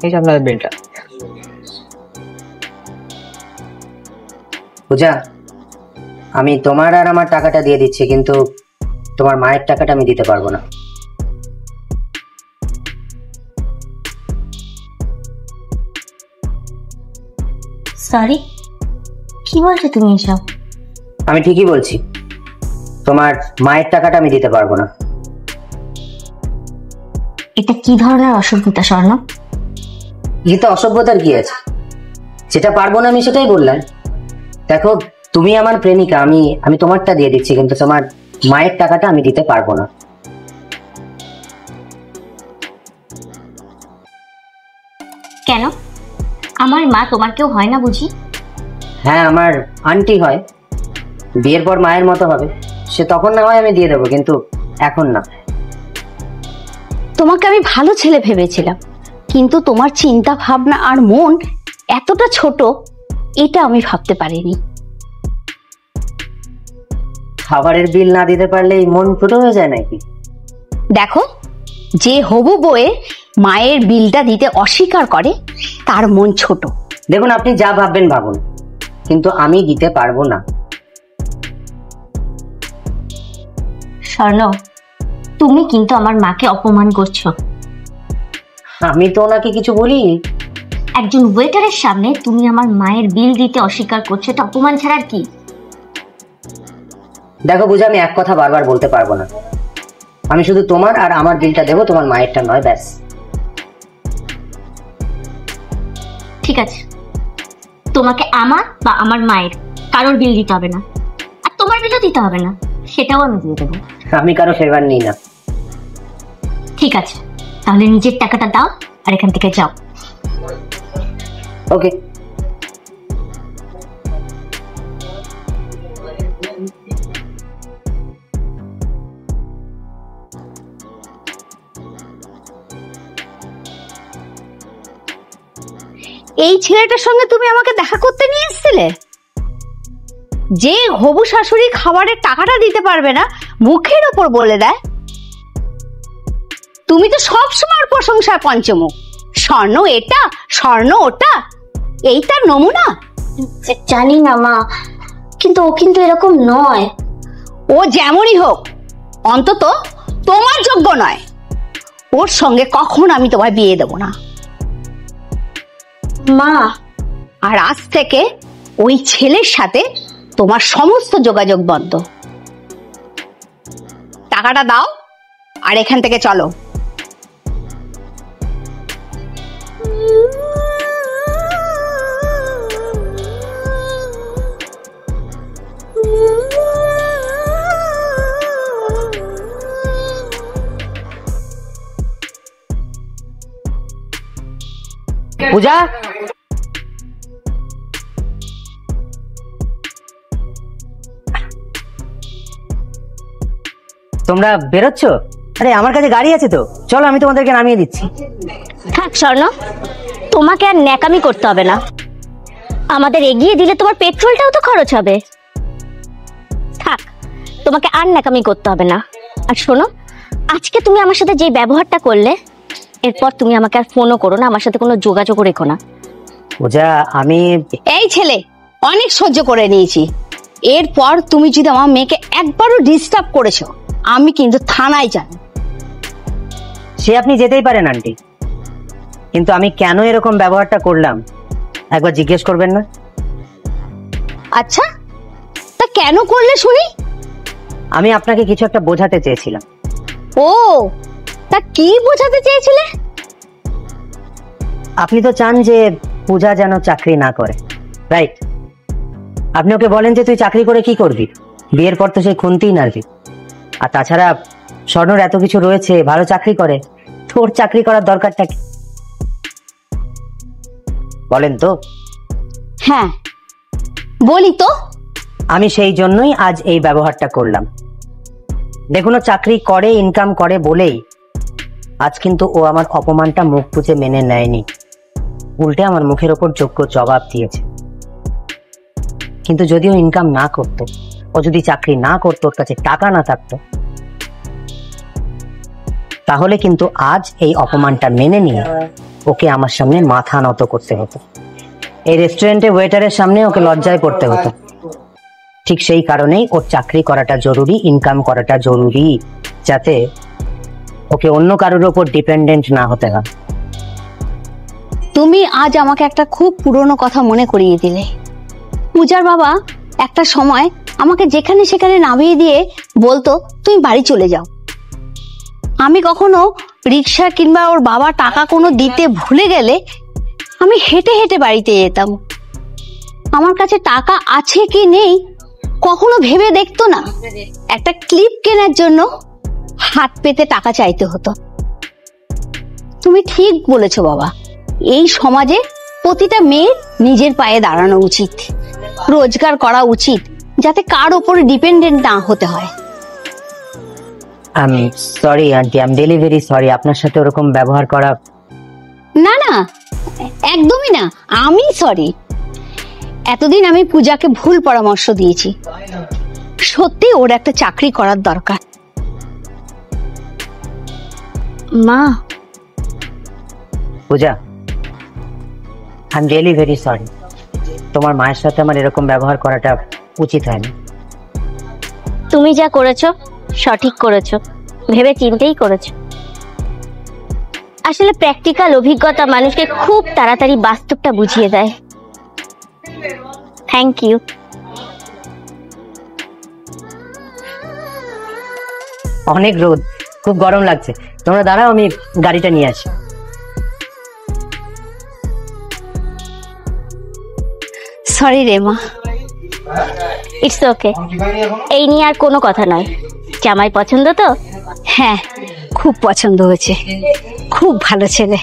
এই যে আপনাদের বিলটা। পূজা, আমি তোমার আর আমার টাকাটা দিয়ে দিচ্ছি, কিন্তু তোমার মায়ের টাকাটা আমি দিতে পারবো না। সরি, কি বলছো তুমি এসব? আমি ঠিকই বলছি, তোমার মায়ের টাকাটা আমি দিতে পারবো না। এটা কি ধরনের অসভ্যতা স্বর্ণ? এতে অসভ্যতার কি আছে? যেটা পারবো না আমি সেটাই বললাম। দেখো, তুমি আমার প্রেমিকা, আমি তোমারটা দিয়ে দিচ্ছি, কিন্তু তোমার মায়ের টাকাটা আমি দিতে পারবো না। কেন? আমার মা তোমার কেউ হয় না বুঝি? হ্যাঁ, আমার আন্টি হয়, বিয়ের পর মায়ের মতো হবে। সে তখন না হয় আমি দিয়ে দেবো, কিন্তু এখন না। তোমাকে আমি ভালো ছেলে ভেবেছিলাম, কিন্তু তোমার চিন্তা ভাবনা আর মন এতটা ছোট, এটা আমি ভাবতে পারিনি। খাবারের বিল না দিতে পারলে মন ছোট হয়ে যায় নাকি? দেখো, যে হবু বউয়ে মায়ের বিলটা দিতে অস্বীকার করে তার মন ছোট। দেখুন, আপনি যা ভাববেন ভাবুন, কিন্তু আমি দিতে পারবো না। স্বর্ণ, তুমি কিন্তু আমার মাকে অপমান করছো। আমি তো ওনাকে কিছু বলি। একজন ওয়েটারের সামনে তুমি আমার মায়ের বিল দিতে অস্বীকার করছো, এটা অপমান ছাড়া আর কি? দেখো পূজা, আমি এক কথা বারবার বলতে পারবো না। আমি শুধু তোমার আর আমার বিলটা দেবো, তোমার মায়েরটা নয়, ব্যাস। ঠিক আছে, তোমাকে আমার বা আমার মায়ের কারোর বিল দিতে হবে না, আর তোমার বিলও দিতে হবে না, সেটাও আমি দিয়ে দেবো। আমি কারো ফেভার নিই না। ঠিক আছে, তাহলে নিজের টাকাটা দাও আর এখান থেকে যাও। ওকে। এই ছেলেটার সঙ্গে তুমি আমাকে দেখা করতে নিয়ে এসেছিলে? যে হবু শাশুড়ি খাবারের টাকাটা দিতে পারবে না, মুখের ওপর বলে দেয়। তুমি তো সবসময় প্রশংসায় পঞ্চমুখ, স্বর্ণ এটা, স্বর্ণ ওটা, এই তার নমুনা। জানি না মা, কিন্তু ও কিন্তু এরকম নয়। ও যেমনই হোক, অন্তত তোমার যোগ্য নয়। ওর সঙ্গে কখন আমি তোমায় বিয়ে দেব না। মা, আর আজ থেকে ওই ছেলের সাথে তোমার সমস্ত যোগাযোগ বন্ধ। টাকাটা দাও আর এখান থেকে চলো। পূজা, তোমরা বেরোচ্ছ? আরে আমার কাছে গাড়ি আছে তো, চলো আমি তোমাদেরকে নামিয়ে দিচ্ছি। থাক স্বর্ণ, তোমাকে আর ন্যাকামি করতে হবে না। আমাদের এগিয়ে দিলে তোমার পেট্রোলটাও তো খরচ হবে। থাক, তোমাকে আর ন্যাকামি করতে হবে না। আর শোনো, আজকে তুমি আমার সাথে যে ব্যবহারটা করলে, এরপর তুমি আমাকে আর ফোনও করো না, আমার সাথে কোনো যোগাযোগ রেখো না। পূজা, এই ছেলে, অনেক সহ্য করে নিয়েছি। এরপর তুমি যদি আমার মেয়েকে একবারও ডিস্টার্ব করেছো, আমি কিন্তু থানায় যাব। সে আপনি যেতেই পারেন আন্টি, কিন্তু আমি কেন এরকম ব্যবহারটা করলাম একবার জিজ্ঞেস করবেন না? আচ্ছা, তা কেন করলে শুনি? আমি আপনাকে কিছু একটা বোঝাতে চেয়েছিলাম। ও, তা কি বোঝাতে চেয়েছিলে? আপনি তো চান যে পূজা যেন চাকরি না করে, রাইট? আপনি ওকে বলেন যে তুই চাকরি করে কি করবি, বিয়ের পর তো সেই খুনতেই নাড়বি। আর তাছাড়া স্বর্ণর এত কিছু রয়েছে, ভালো চাকরি করে, তোর চাকরি করার দরকারটা কি বলেন তো? হ্যাঁ, বলি তো। আমি সেই জন্যই আজ এই ব্যবহারটা করলাম। দেখুন, ও চাকরি করে, ইনকাম করে বলেই আজ কিন্তু ও আমার অপমানটা মুখ বুজে মেনে নেয়নি, উল্টে আমার মুখের ওপর যোগ্য জবাব দিয়েছে। কিন্তু যদিও ইনকাম না করতো, ও যদি চাকরি না করতো, ওর কাছে টাকা না থাকতো, তাহলে কিন্তু আজ এই অপমানটা মেনে নিয়ে ওকে আমার সামনে মাথা নত করতে হতো, এই রেস্টুরেন্টে ওয়েটারের সামনে ওকে লজ্জায় পড়তে হতো। ঠিক সেই কারণেই ওর চাকরি করাটা জরুরি, ইনকাম করাটা জরুরি, যাতে ওকে অন্য কারোর ওপর ডিপেন্ডেন্ট না হতে হয়। তুমি আজ আমাকে একটা খুব পুরনো কথা মনে করিয়ে দিলে। পূজার বাবা একটা সময় আমাকে যেখানে সেখানে নামিয়ে দিয়ে বলতো তুমি বাড়ি চলে যাও। আমি কখনো রিক্সা কিংবা ওর বাবা টাকা কোনো দিতে ভুলে গেলে আমি হেঁটে হেঁটে বাড়িতে যেতাম। আমার কাছে টাকা আছে কি নেই কখনো ভেবে দেখতো না। একটা ক্লিপ কেনার জন্য হাত পেতে টাকা চাইতে হতো। তুমি ঠিক বলেছো বাবা, এই সমাজে প্রতিটা মেয়ের নিজের পায়ে দাঁড়ানো উচিত, রোজগার করা উচিত, যাতে কার ওপরে ডিপেন্ডেন্ট না হতে হয়। আমি sorry aunty, I am really very sorry আপনার সাথে ওরকম ব্যবহার করা। না না, একদমই না, আমি সরি। এতদিন আমি পূজাকে ভুল পরামর্শ দিয়েছি। সত্যি ওর একটা চাকরি করার দরকার। মা, Puja, I am really very sorry. তোমার মায়ের সাথে আমার এরকম ব্যবহার করাটা উচিত হয়নি। তুমি যা করেছো সঠিক করেছো, ভেবে চিন্তেই করেছো। আসলে প্র্যাকটিক্যাল অভিজ্ঞতা মানুষকে খুব তাড়াতাড়ি বাস্তবটা বুঝিয়ে দেয়। Thank you. অনেক রোদ, খুব গরম লাগছে, তোমরা দাঁড়াও, আমি গাড়িটা নিয়ে আসি। সরি রে মা। ইটস ওকে, এই নিয়ে আর কোনো কথা নয়। জামাই পছন্দ তো? হ্যাঁ, খুব পছন্দ হয়েছে, খুব ভালো ছেলে।